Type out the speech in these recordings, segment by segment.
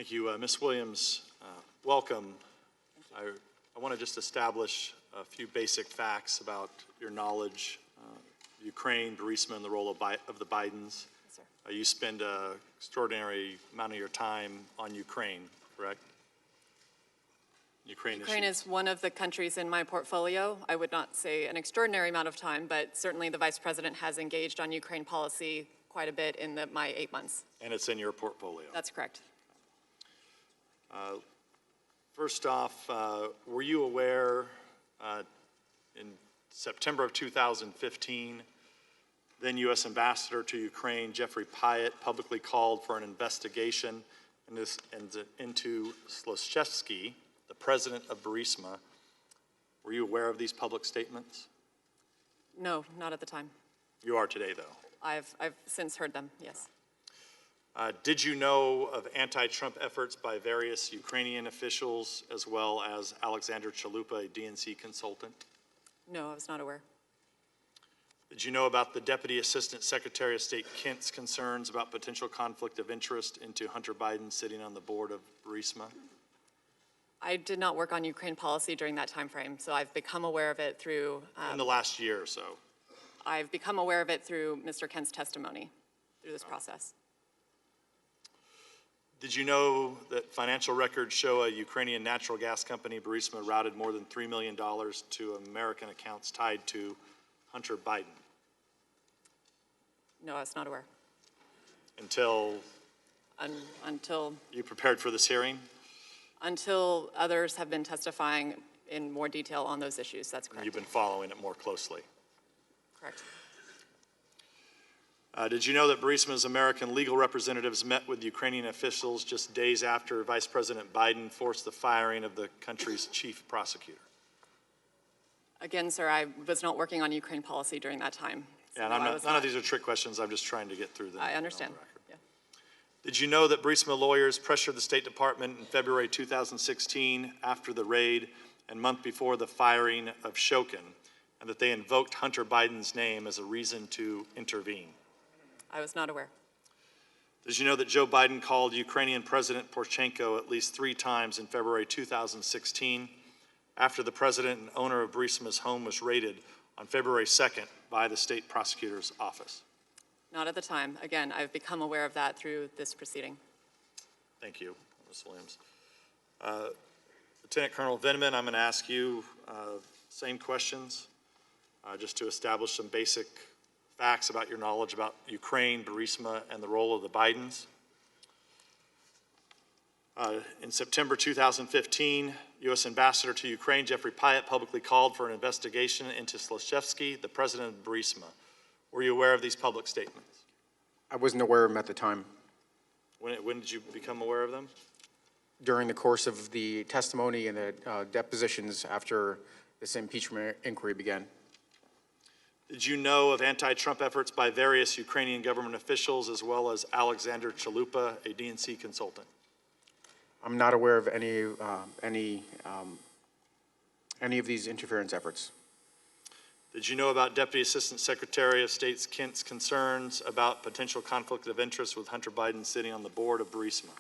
Thank you. Ms. Williams, welcome. I want to just establish a few basic facts about your knowledge, Ukraine, Burisma, and the role of the Bidens. Yes, sir. You spend an extraordinary amount of your time on Ukraine, correct? Ukraine is one of the countries in my portfolio. I would not say an extraordinary amount of time, but certainly the Vice President has engaged on Ukraine policy quite a bit in my 8 months. And it's in your portfolio? That's correct. First off, were you aware in September of 2015, then U.S. Ambassador to Ukraine, Jeffrey Pyatt, publicly called for an investigation into Zlochevsky, the president of Burisma. Were you aware of these public statements? No, not at the time. You are today, though. I've since heard them, yes. Did you know of anti-Trump efforts by various Ukrainian officials as well as Alexander Chalupa, a DNC consultant? No, I was not aware. Did you know about the Deputy Assistant Secretary of State Kent's concerns about potential conflict of interest into Hunter Biden sitting on the board of Burisma? I did not work on Ukraine policy during that time frame, so I've become aware of it through... in the last year or so? I've become aware of it through Mr. Kent's testimony through this process. Did you know that financial records show a Ukrainian natural gas company, Burisma, routed more than $3 million to American accounts tied to Hunter Biden? No, I was not aware. Until you prepared for this hearing? Until others have been testifying in more detail on those issues, that's correct. You've been following it more closely? Correct. Did you know that Burisma's American legal representatives met with Ukrainian officials just days after Vice President Biden forced the firing of the country's chief prosecutor? Again, sir, I was not working on Ukraine policy during that time. So yeah, and none of these are trick questions. I'm just trying to get through them. I understand. Yeah. Did you know that Burisma lawyers pressured the State Department in February 2016 after the raid and month before the firing of Shokin, and that they invoked Hunter Biden's name as a reason to intervene? I was not aware. Did you know that Joe Biden called Ukrainian President Poroshenko at least 3 times in February 2016 after the president and owner of Burisma's home was raided on February 2nd by the state prosecutor's office? Not at the time. Again, I've become aware of that through this proceeding. Thank you, Ms. Williams. Lieutenant Colonel Vindman, I'm going to ask you same questions just to establish some basic facts about your knowledge about Ukraine, Burisma, and the role of the Bidens. In September 2015, U.S. Ambassador to Ukraine, Jeffrey Pyatt, publicly called for an investigation into Zlochevsky, the president of Burisma. Were you aware of these public statements? I wasn't aware of them at the time. When did you become aware of them? During the course of the testimony and the depositions after this impeachment inquiry began. Did you know of anti-Trump efforts by various Ukrainian government officials as well as Alexander Chalupa, a DNC consultant? I'm not aware of any of these interference efforts. Did you know about Deputy Assistant Secretary of State Kent's concerns about potential conflict of interest with Hunter Biden sitting on the board of Burisma?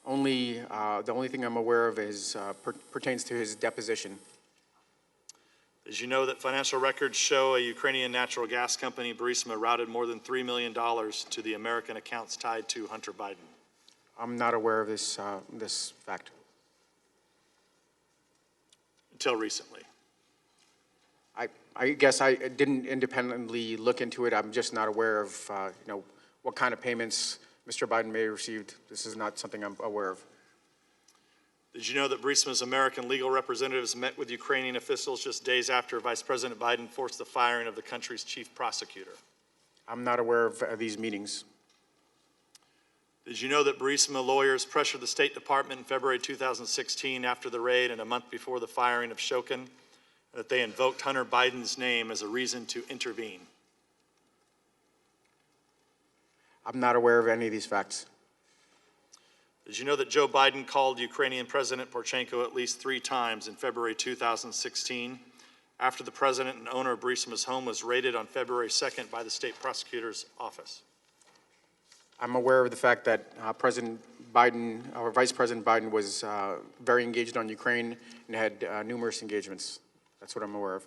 The only thing I'm aware of is pertains to his deposition. Did you know that financial records show a Ukrainian natural gas company, Burisma, routed more than $3 million to the American accounts tied to Hunter Biden? I'm not aware of this fact. Until recently? I guess I didn't independently look into it. I'm just not aware of what kind of payments Mr. Biden may have received. This is not something I'm aware of. Did you know that Burisma's American legal representatives met with Ukrainian officials just days after Vice President Biden forced the firing of the country's chief prosecutor? I'm not aware of these meetings. Did you know that Burisma lawyers pressured the State Department in February 2016 after the raid and a month before the firing of Shokin, and that they invoked Hunter Biden's name as a reason to intervene? I'm not aware of any of these facts. Did you know that Joe Biden called Ukrainian President Poroshenko at least 3 times in February 2016 after the president and owner of Burisma's home was raided on February 2nd by the state prosecutor's office? I'm aware of the fact that President Biden, or Vice President Biden was very engaged on Ukraine and had numerous engagements. That's what I'm aware of.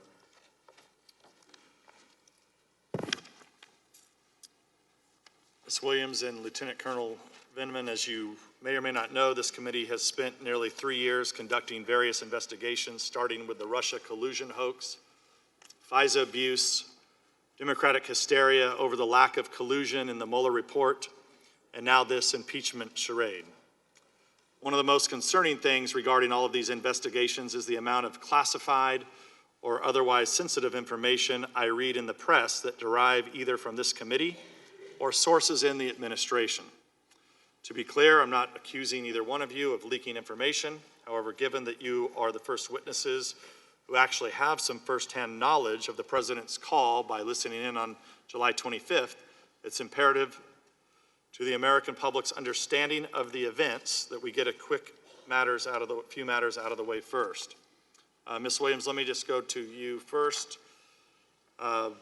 Ms. Williams and Lieutenant Colonel Vindman, as you may or may not know, this committee has spent nearly 3 years conducting various investigations, starting with the Russia collusion hoax, FISA abuse, Democratic hysteria over the lack of collusion in the Mueller report, and now this impeachment charade. One of the most concerning things regarding all of these investigations is the amount of classified or otherwise sensitive information I read in the press that derive either from this committee or sources in the administration. To be clear, I'm not accusing either one of you of leaking information. However, given that you are the first witnesses who actually have some firsthand knowledge of the President's call by listening in on July 25th, it's imperative to the American public's understanding of the events that we get a few matters out of the way first. Ms. Williams, let me just go to you first. For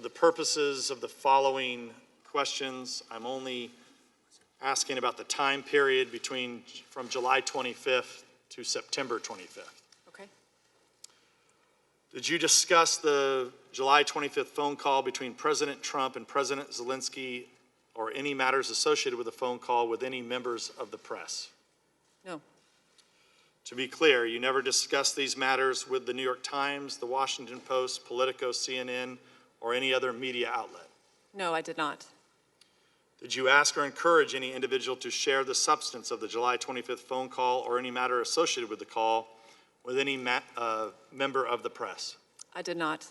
the purposes of the following questions, I'm only asking about the time period from July 25th to September 25th. Okay. Did you discuss the July 25th phone call between President Trump and President Zelensky or any matters associated with the phone call with any members of the press? No. To be clear, you never discussed these matters with the New York Times, the Washington Post, Politico, CNN, or any other media outlet? No, I did not. Did you ask or encourage any individual to share the substance of the July 25th phone call or any matter associated with the call with any member of the press? I did not.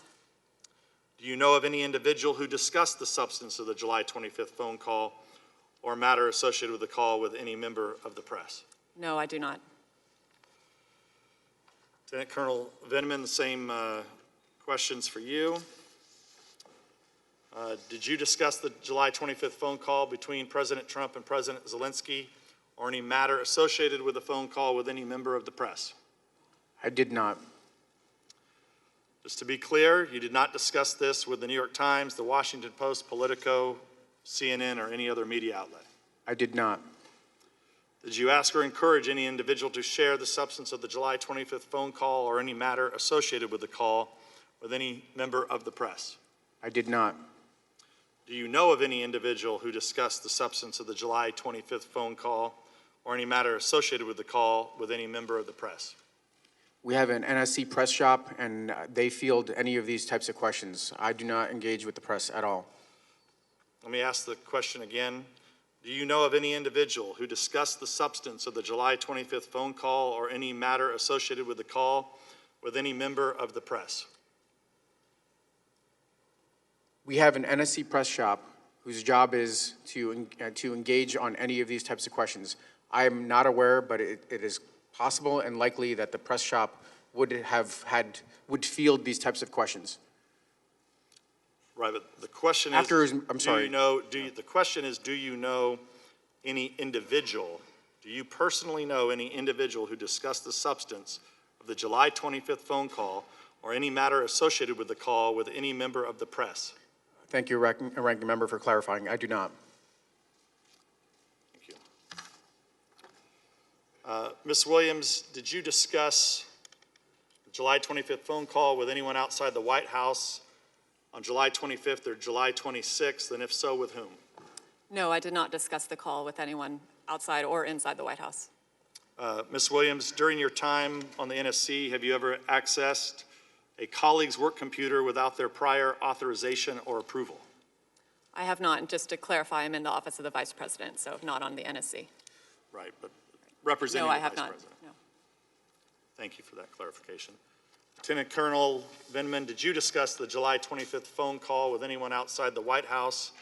Do you know of any individual who discussed the substance of the July 25th phone call or matter associated with the call with any member of the press? No, I do not. Lieutenant Colonel Vindman, the same questions for you. Did you discuss the July 25th phone call between President Trump and President Zelensky or any matter associated with the phone call with any member of the press? I did not. Just to be clear, you did not discuss this with the New York Times, the Washington Post, Politico, CNN, or any other media outlet? I did not. Did you ask or encourage any individual to share the substance of the July 25th phone call or any matter associated with the call with any member of the press? I did not. Do you know of any individual who discussed the substance of the July 25th phone call or any matter associated with the call with any member of the press? We have an NSC press shop, and they field any of these types of questions. I do not engage with the press at all. Let me ask the question again. Do you know of any individual who discussed the substance of the July 25th phone call or any matter associated with the call with any member of the press? We have an NSC press shop whose job is to engage on any of these types of questions. I am not aware, but it is possible and likely that the press shop would field these types of questions. Right, but the question is, I'm sorry. The question is, do you know any individual, do you personally know any individual who discussed the substance of the July 25th phone call or any matter associated with the call with any member of the press? Thank you, Ranking Member, for clarifying. I do not. Thank you. Ms. Williams, did you discuss the July 25th phone call with anyone outside the White House on July 25th or July 26th, and if so, with whom? No, I did not discuss the call with anyone outside or inside the White House. Ms. Williams, during your time on the NSC, have you ever accessed a colleague's work computer without their prior authorization or approval? I have not, and just to clarify, I'm in the Office of the Vice President, so not on the NSC. Right, but representing No, the I have Vice not. President. No. Thank you for that clarification. Lieutenant Colonel Vindman, did you discuss the July 25th phone call with anyone outside the White House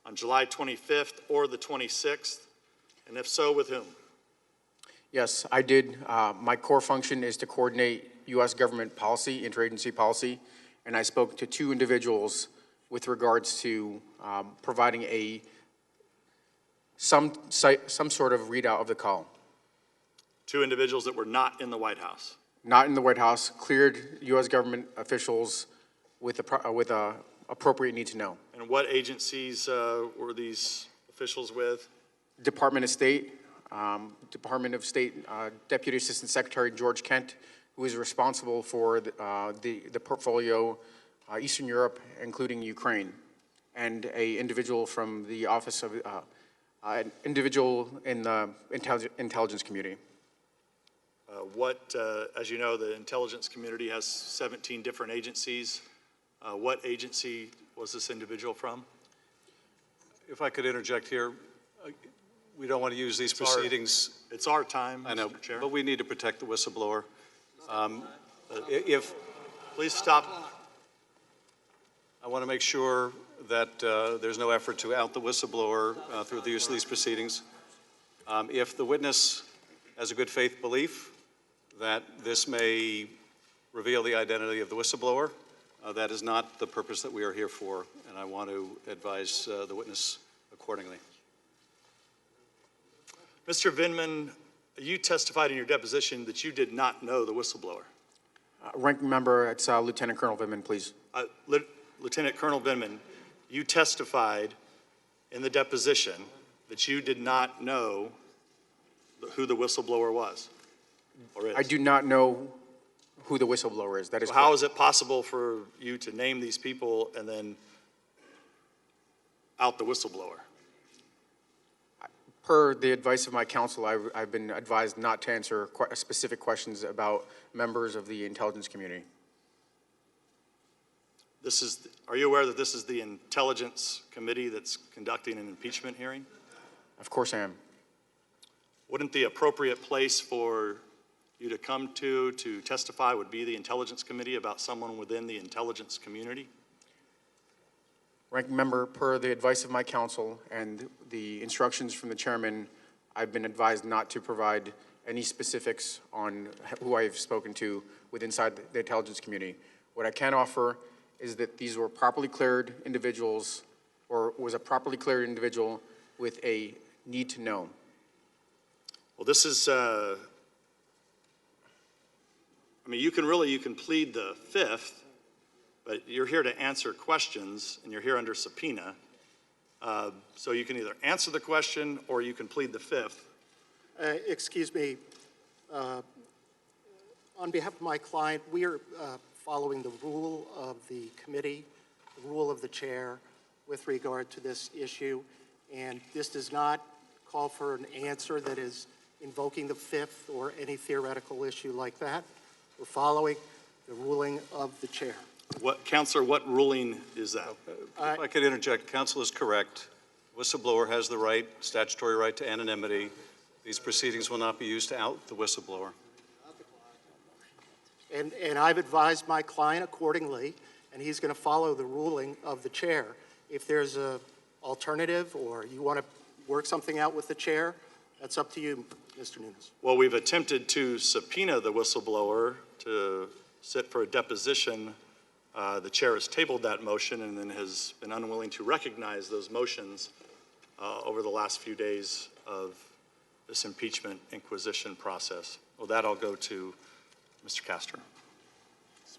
on July 25th or the 26th? And if so, with whom? Yes, I did. My core function is to coordinate U.S. government policy, interagency policy, and I spoke to 2 individuals with regards to providing some sort of readout of the call. 2 individuals that were not in the White House. Not in the White House, cleared U.S. government officials with a appropriate need to know. And what agencies were these officials with? Department of State, Deputy Assistant Secretary George Kent, who is responsible for the portfolio Eastern Europe, including Ukraine, and an individual from the office of an individual in the intelligence community. As you know, the intelligence community has 17 different agencies. What agency was this individual from? If I could interject here, we don't want to use these proceedings. It's our time, I know, Mr. Chair. but we need to protect the whistleblower. Please stop. I want to make sure that there's no effort to out the whistleblower through the use of these proceedings. If the witness has a good faith belief that this may reveal the identity of the whistleblower, that is not the purpose that we are here for, and I want to advise the witness accordingly. Mr. Vindman, you testified in your deposition that you did not know the whistleblower. Ranking member, it's Lieutenant Colonel Vindman, please. Lieutenant Colonel Vindman, you testified in the deposition that you did not know who the whistleblower was, or is. I do not know who the whistleblower is. That is So how correct. is it possible for you to name these people and then out the whistleblower? Per the advice of my counsel, I've been advised not to answer specific questions about members of the intelligence community. Are you aware that this is the Intelligence Committee that's conducting an impeachment hearing? Of course I am. Wouldn't the appropriate place for you to come to testify would be the Intelligence Committee about someone within the intelligence community? Ranking member, per the advice of my counsel and the instructions from the chairman, I've been advised not to provide any specifics on who I've spoken to inside the intelligence community. What I can offer is that these were properly cleared individuals, or was a properly cleared individual with a need to know. Well, this is, I mean, you can plead the fifth, but you're here to answer questions, and you're here under subpoena. So you can either answer the question or you can plead the fifth. Excuse me. On behalf of my client, we are following the rule of the committee, the rule of the chair with regard to this issue, and this does not call for an answer that is invoking the fifth or any theoretical issue like that. We're following the ruling of the chair. Counselor, what ruling is that? If I could interject, counsel is correct. Whistleblower has the right, statutory right to anonymity. These proceedings will not be used to out the whistleblower. And I've advised my client accordingly, and he's going to follow the ruling of the chair. If there's an alternative or you want to work something out with the chair, that's up to you, Mr. Nunes. Well, we've attempted to subpoena the whistleblower to sit for a deposition. The chair has tabled that motion and then has been unwilling to recognize those motions over the last few days of this impeachment inquisition process. Well, that I'll go to Mr. Castor.